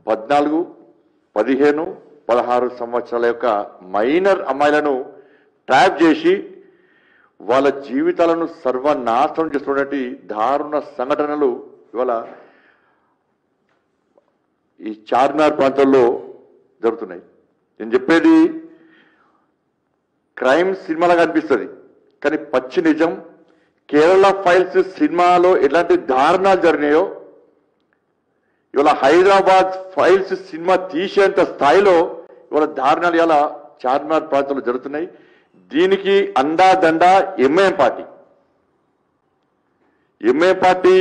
14, 15, 16 సంవత్సరాల యొక్క మైనర్ అమ్మాయిలను ట్రాప్ చేసి వాళ్ళ జీవితాలను సర్వనాశనం చేస్తున్నటువంటి దారుణ సంఘటనలు ఇవాళ ఈ చార్మినార్ ప్రాంతంలో జరుగుతున్నాయి. నేను చెప్పేది క్రైమ్ సినిమాలాగా అనిపిస్తుంది, కానీ పచ్చి నిజం. కేరళ ఫైల్స్ సినిమాలో ఎలాంటి దారుణాలు జరిగినాయో ఇవాళ హైదరాబాద్ ఫైల్స్ సినిమా తీసేంత స్థాయిలో ఇవాళ దారుణాలు ఇలా చార్మినార్ ప్రాంతంలో జరుగుతున్నాయి. దీనికి అండాదండ ఎంఐఎం పార్టీ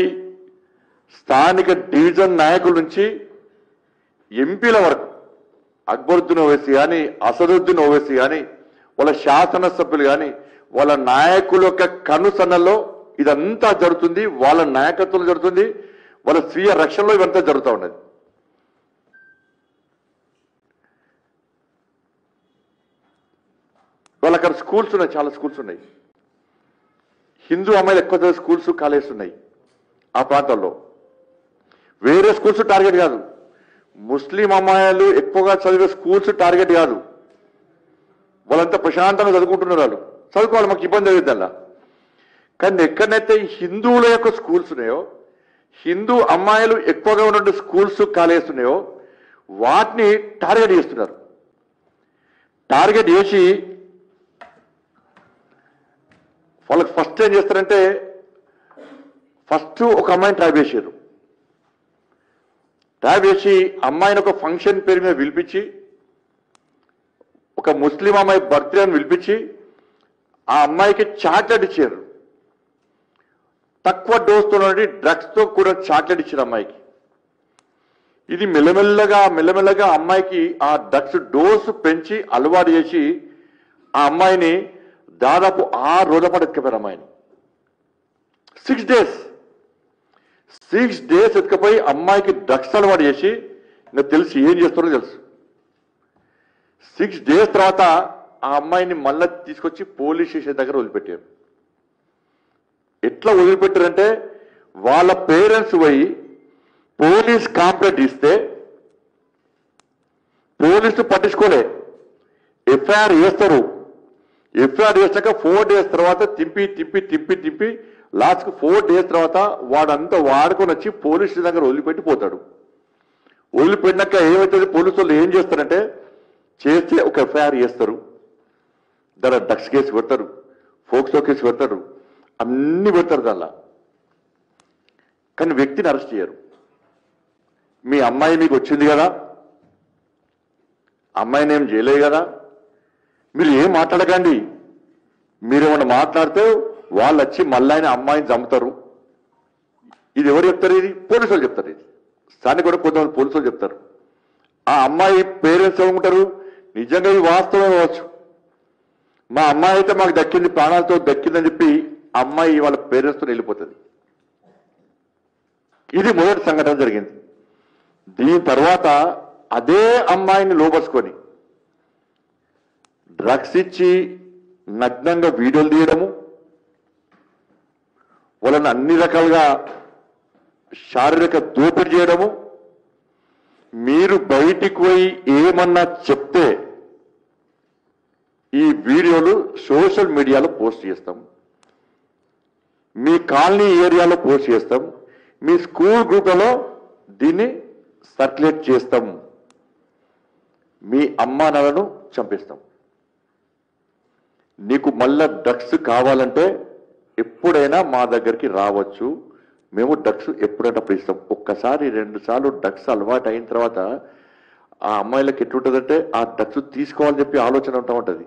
స్థానిక డివిజన్ నాయకుల నుంచి ఎంపీల వరకు అక్బరుద్దీన్ ఓవైసీ కానీ అసదుద్దీన్ ఓవైసీ కానీ వాళ్ళ శాసనసభ్యులు కానీ వాళ్ళ నాయకుల యొక్క కనుసన్నల్లో ఇదంతా జరుగుతుంది. వాళ్ళ నాయకత్వంలో జరుగుతుంది, వాళ్ళ స్వీయ రక్షణలో ఇవంతా జరుగుతూ ఉన్నది. వాళ్ళ అక్కడ స్కూల్స్ ఉన్నాయి, చాలా స్కూల్స్ ఉన్నాయి. హిందూ అమ్మాయిలు ఎక్కువ స్కూల్స్ కాలేజెస్ ఉన్నాయి ఆ ప్రాంతాల్లో. వేరే స్కూల్స్ టార్గెట్ కాదు, ముస్లిం అమ్మాయిలు ఎక్కువగా చదివే స్కూల్స్ టార్గెట్ కాదు. వాళ్ళంతా ప్రశాంతంగా చదువుకుంటున్నారు, వాళ్ళు చదువుకోవాలి, మాకు ఇబ్బంది అవుతుందల్లా. కానీ ఎక్కడైతే హిందువుల యొక్క స్కూల్స్ ఉన్నాయో, హిందూ అమ్మాయిలు ఎక్కువగా ఉన్న స్కూల్స్ కాలేజెస్ ఉన్నాయో వాటిని టార్గెట్ చేస్తున్నారు. టార్గెట్ చేసి వాళ్ళకి ఫస్ట్ ఏం చేస్తారంటే, ఫస్ట్ ఒక అమ్మాయిని ట్రాప్ చేశారు. ట్రాప్ చేసి అమ్మాయిని ఒక ఫంక్షన్ పేరు మీద పిలిపించి, ఒక ముస్లిం అమ్మాయి బర్త్డే అని పిలిపించి ఆ అమ్మాయికి చాక్లెట్ ఇచ్చారు. తక్కువ డోస్తో డ్రగ్స్తో కూడా చాక్లెట్ ఇచ్చారు అమ్మాయికి. ఇది మెల్లమెల్లగా అమ్మాయికి ఆ డ్రగ్స్ డోసు పెంచి అలవాటు చేసి ఆ అమ్మాయిని దాదాపు 6 రోజుల పాటు ఎత్తుకపోయారు. అమ్మాయిని 6 డేస్ ఎత్తుకపోయి అమ్మాయికి డ్రగ్స్ అలవాటు చేసి ఇంకా తెలిసి ఏం చేస్తారో తెలుసు. 6 డేస్ తర్వాత ఆ అమ్మాయిని మళ్ళీ తీసుకొచ్చి పోలీస్ స్టేషన్ దగ్గర వదిలిపెట్టారు. ఎట్లా వదిలిపెట్టారంటే, వాళ్ళ పేరెంట్స్ పోయి పోలీస్ కంప్లైంట్ ఇస్తే పోలీసులు పట్టించుకోలే. ఎఫ్ఐఆర్ చేస్తారు. ఎఫ్ఐఆర్ చేశాక 4 డేస్ తర్వాత తిప్పి లాస్ట్కి 4 డేస్ తర్వాత వాడంతా వాడుకొని వచ్చి పోలీస్ దగ్గర వదిలిపెట్టి పోతాడు. వదిలిపెట్టినాక ఏమవుతుంది, పోలీసు వాళ్ళు ఏం చేస్తారంటే, చేస్తే ఒక ఎఫ్ఐఆర్ చేస్తారు, దాని డ్రగ్స్ కేసు పెడతారు, ఫోక్సో కేసు పెడతారు, అన్ని పెడతారు దానిలో. కానీ వ్యక్తిని అరెస్ట్ చేయరు. మీ అమ్మాయి మీకు వచ్చింది కదా, అమ్మాయిని ఏం చేయలేదు కదా, మీరు ఏం మాట్లాడకండి, మీరేమన్నా మాట్లాడితే వాళ్ళు వచ్చి మళ్ళీ ఆయన అమ్మాయిని చంపుతారు. ఇది ఎవరు చెప్తారు? ఇది పోలీసు వాళ్ళు చెప్తారు. ఇది స్థానిక కూడా కొంతమంది పోలీసు వాళ్ళు చెప్తారు. ఆ అమ్మాయి పేరెంట్స్ ఏమంటారు, నిజంగా ఇది వాస్తవం కావచ్చు, మా అమ్మాయి అయితే మాకు దక్కింది, ప్రాణాలతో దక్కిందని చెప్పి అమ్మాయి వాళ్ళ పేరెంట్స్తో వెళ్ళిపోతుంది. ఇది మొదటి సంఘటన జరిగింది. దీని తర్వాత అదే అమ్మాయిని లోపరుచుకొని డ్రగ్స్ ఇచ్చి నగ్నంగా వీడియోలు తీయడము, వాళ్ళని అన్ని రకాలుగా శారీరక దోపిడీ చేయడము, మీరు బయటికి పోయి ఏమన్నా చెప్తే ఈ వీడియోలు సోషల్ మీడియాలో పోస్ట్ చేస్తాం, మీ కాలనీ ఏరియాలో పోస్ట్ చేస్తాం, మీ స్కూల్ గ్రూప్లలో దీన్ని సర్క్యులేట్ చేస్తాం, మీ అమ్మా నాన్నను చంపేస్తాం. నీకు మళ్ళా డ్రగ్స్ కావాలంటే ఎప్పుడైనా మా దగ్గరికి రావచ్చు, మేము డ్రగ్స్ ఎప్పుడైనా అప్పుడు ఇస్తాం. ఒక్కసారి 2 సార్లు డ్రగ్స్ అలవాటు అయిన తర్వాత ఆ అమ్మాయిలకు ఎట్లుంటుందంటే, ఆ డ్రగ్స్ తీసుకోవాలని చెప్పి ఆలోచన ఉంటా ఉంటుంది.